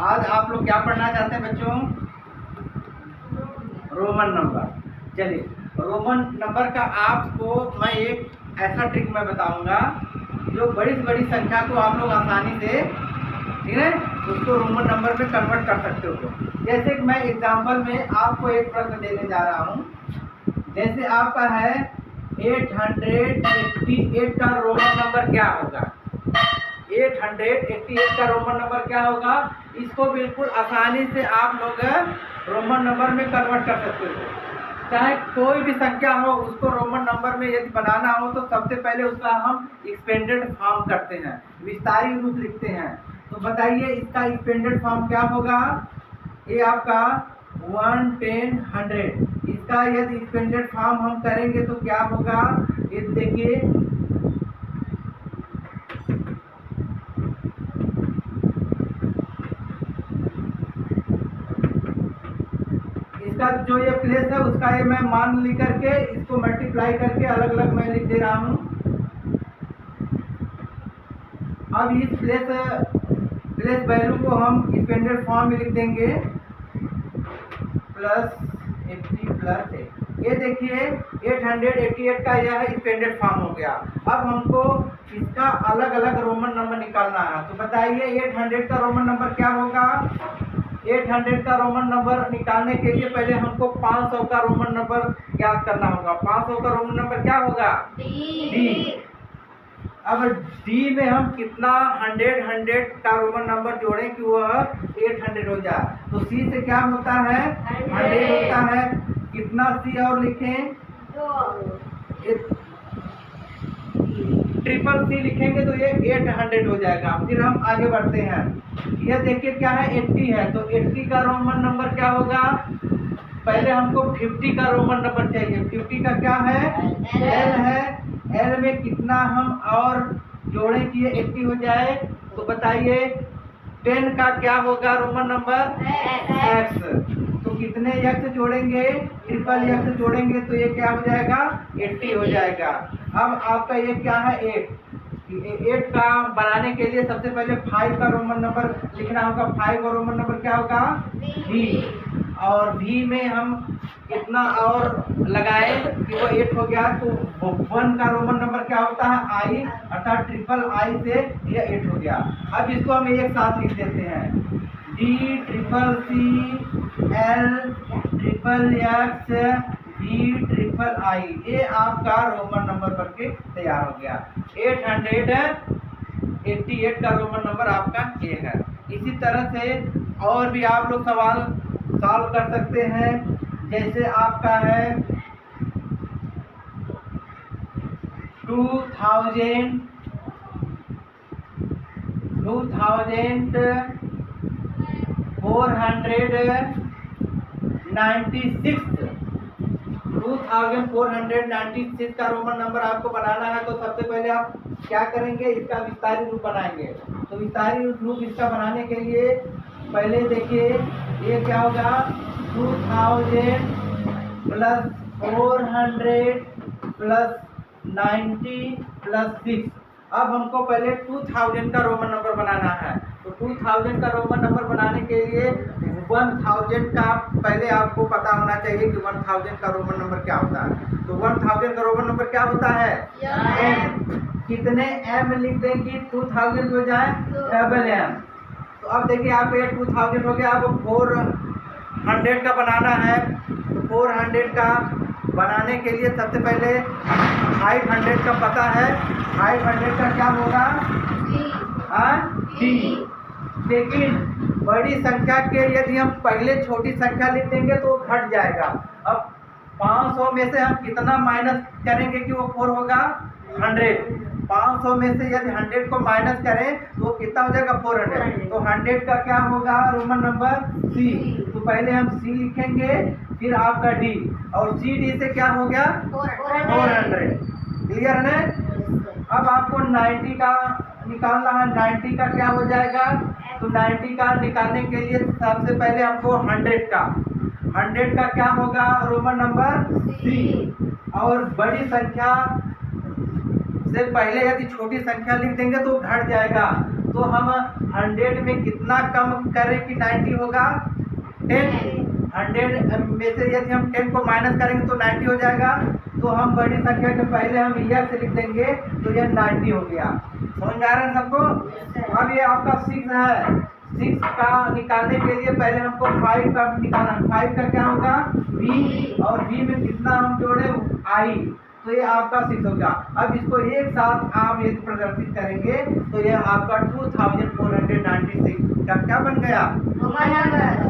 आज आप लोग क्या पढ़ना चाहते हैं बच्चों? Roman number. चलिए, रोमन नंबर का आपको मैं एक ऐसा ट्रिक मैं बताऊंगा जो बड़ी से बड़ी संख्या को आप लोग आसानी से, ठीक है, उसको रोमन नंबर में कन्वर्ट कर सकते हो। जैसे कि मैं एग्जांपल में आपको एक प्रश्न देने जा रहा हूँ। जैसे आपका है 888 का रोमन नंबर क्या होगा? 888 का रोमन नंबर क्या होगा? इसको बिल्कुल आसानी से आप लोग रोमन नंबर में कन्वर्ट कर सकते हो। चाहे कोई भी संख्या हो, उसको रोमन नंबर में यदि बनाना हो तो सबसे पहले उसका हम एक्सपेंडेड फॉर्म करते हैं, विस्तारित रूप लिखते हैं। तो बताइए इसका एक्सपेंडेड फॉर्म क्या होगा? ये आपका 1, 10, 100। इसका यदि एक्सपेंडेड फॉर्म हम करेंगे तो क्या होगा? ये देखिए, इसका जो ये प्लेस है उसका ये मैं मान लिख करके इसको मल्टीप्लाई करके अलग अलग मैं लिख दे रहा हूँ। अब इस प्लेस वैल्यू को हम एक्सपेंडेड फॉर्म में लिख देंगे +80 + 8। ये देखिए 888 का यह एक्सपेंडेड फॉर्म हो गया। अब हमको इसका अलग अलग रोमन नंबर निकालना है। तो बताइए 800 का रोमन नंबर क्या होगा? 800 का रोमन नंबर निकालने के लिए पहले हमको 500 का रोमन नंबर याद करना होगा। 500 का रोमन नंबर क्या होगा? डी। अब डी में हम कितना 100 का रोमन नंबर जोड़ें कि वह 800 हो जाए? तो सी से क्या होता है? 100 होता है। कितना सी और लिखें? ट्रिपल सी लिखेंगे तो ये 800 हो जाएगा। फिर हम आगे बढ़ते हैं। यह देखिए क्या है? 80 है। तो 80 का रोमन नंबर क्या होगा? पहले हमको 50 का रोमन नंबर चाहिए। 50 का क्या है? एल है। एल में कितना हम और जोड़ें कि ये 80 हो जाए? तो बताइए 10 का क्या होगा रोमन नंबर? एक्स। तो कितने एक्स जोड़ेंगे? ट्रिपल एक्स जोड़ेंगे तो ये क्या हो जाएगा? 80 हो जाएगा। अब आपका ये क्या है? 8 का बनाने के लिए सबसे पहले 5 का रोमन नंबर लिखना होगा। 5 का रोमन नंबर क्या होगा? वी। और वी में हम कितना और लगाए कि वो 8 हो गया? तो 1 का रोमन नंबर क्या होता है? आई, अर्थात ट्रिपल आई से ये 8 हो गया। अब इसको हम एक साथ लिख देते हैं। D, triple C, L, triple X, V, triple I. ये आपका रोमन नंबर बनके तैयार हो गया। 888 का रोमन नंबर आपका ये है। इसी तरह से और भी आप लोग सवाल सॉल्व कर सकते हैं। जैसे आपका है 2496 2496 का रोमन नंबर आपको बनाना है। तो सबसे पहले आप क्या करेंगे? इसका विस्तारित रूप बनाएंगे। तो विस्तारित रूप इसका बनाने के लिए पहले देखिए ये क्या होगा? 2000 + 400 + 90 + 6। अब हमको पहले 2000 का रोमन नंबर बनाना है। तो 2000 का रोमन नंबर बनाने के लिए 1000 का पहले आपको पता होना चाहिए कि 1000 का रोमन नंबर क्या होता है। तो 1000 का रोमन नंबर क्या होता है? एम। कितने एम लिख देंगे 2000 हो जाए? Double M. तो अब देखिए आप ये 2000 हो गया। अब 400 का बनाना है। तो 400 का बनाने के लिए सबसे पहले 500 का पता है। 500 का क्या होगा? डी। लेकिन बड़ी संख्या के यदि हम पहले छोटी संख्या लिख देंगे तो घट जाएगा। अब 500 में से हम कितना माइनस करेंगे कि वो 4 होगा? 100। 500 में से यदि 100 को माइनस करें तो कितना हो जाएगा? 400। तो 100 का क्या होगा रोमन नंबर? सी। तो पहले हम सी लिखेंगे, फिर आपका डी, और सी डी से क्या हो गया? 400। क्लियर है? अब आपको 90 का निकालना है। 90 का क्या हो जाएगा? तो 90 का निकालने के लिए सबसे पहले हमको 100 का क्या होगा रोमन नंबर? सी। और बड़ी संख्या से पहले यदि छोटी संख्या लिख देंगे तो घट जाएगा। तो हम 100 में कितना कम करें कि 90 होगा? 10। 100 में से यदि हम 10 को माइनस करेंगे तो 90 हो जाएगा। तो हम बड़ी संख्या के पहले हम यह से लिख देंगे, तो यह 90 हो गया। समझ में आ रहा है सबको? अब ये आपका 6 है। 6 का निकालने के लिए पहले हमको 5 का निकालना। 5 का क्या होगा? v, और v में कितना हम जोड़े? i, तो ये आपका 6 होगा। अब इसको एक साथ आप यदि प्रदर्शित करेंगे तो यह आपका 2496 का क्या बन गया?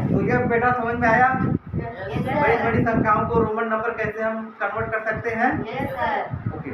तो यह बेटा समझ में आया? बड़ी बड़ी संख्याओं को रोमन नंबर कैसे हम कन्वर्ट कर सकते हैं? ओके।